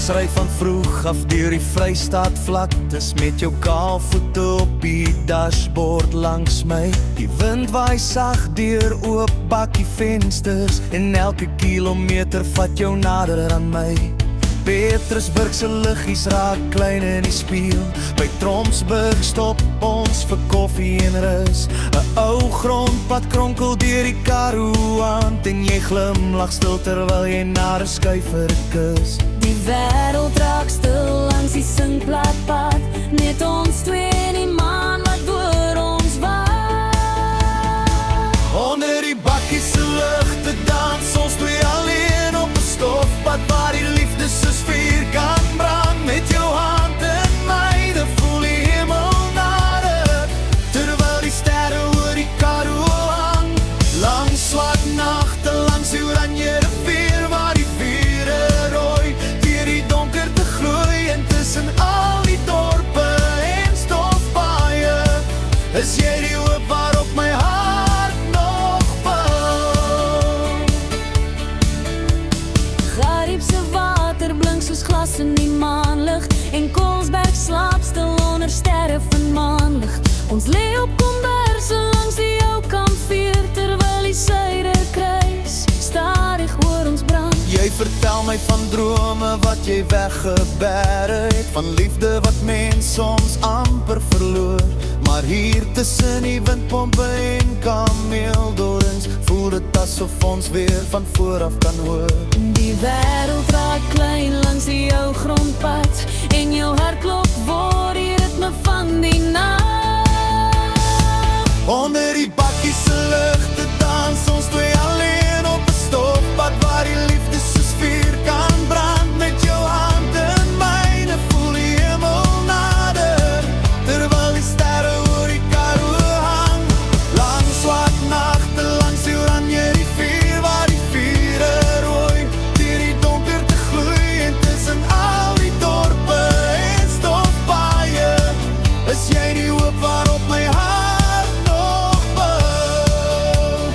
Ons ry van vroeg af deur die Vrystaat vlaktes met jou kaalvoete op die dashboard langs my. Die wind waai sag deur oop bakkie vensters en elke kilometer vat jou nader aan my. Petersburg se liggies raak klein in die spieël. By Tromsburg stop ons vir koffie en rus. 'n Ou grondpad kronkel deur die Karoo aan en jy glimlag stil terwyl jy na 'n skuifer kus. Die wêreld raak stil langs die Singplaatpad, net ons twee en die maan wat oor ons waai. Onder die bakkie se ligte dans ons twee alleen op 'n stofpad waar die liefde soos vuur kan brand. Met jou hand in myne voel die hemel nader, terwyl die sterre oor die Karoo hang. Langs swart nagte, langs die oranje rivier waar die vure rooi deur die donkerte gloei. En tussen al die dorpe en stofpaaie is jy die hoop waarop my hart nog bou. Gariepse water blink soos glas in die maanlig en Koelsberg slaap stil onder sterre van maanlig. Ons lê op komberse langs die ou kampvuur terwyl die suiderkruis stadig oor ons brand. Jy vertel my van drome wat jy weggebere het, van liefde wat mens soms amper verloor. Maar hier tussen die windpompe en kameeldorings voel dit asof ons weer van vooraf kan hoor. Die wêreld raak klein langs die ou grondpad en jou hartklop word die ritme van die nag. Onder die bakkie se ligte dans ons twee alleen op 'n stofpad waar die liefde soos vuur kan brand. Met jou hand in myne voel die hemel nader, terwyl die sterre oor die Karoo hang. Langs swart nagte, langs die oranje rivier waar die vure rooi deur die donkerte gloei. En tussen al die dorpe en stofpaaie is jy die hoop waarop my hart nog bou.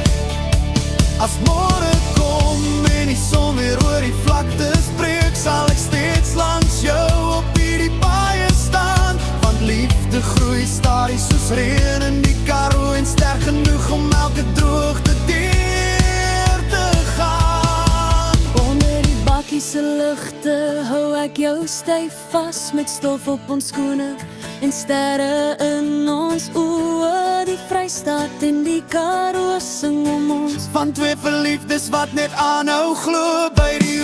As môre kom en die son weer oor die vlaktes breek, sal ek steeds langs jou op hierdie paaie staan. Want liefde groei stadig soos reën in die Karoo en sterk genoeg om elke droogte deur te gaan. Onder die bakkie se ligte hou ek jou styf vas met stof op ons skoene en sterre in ons oë. Die Vrystaat en die Karoo sing om ons. Van twee verliefdes wat net aanhou glo by die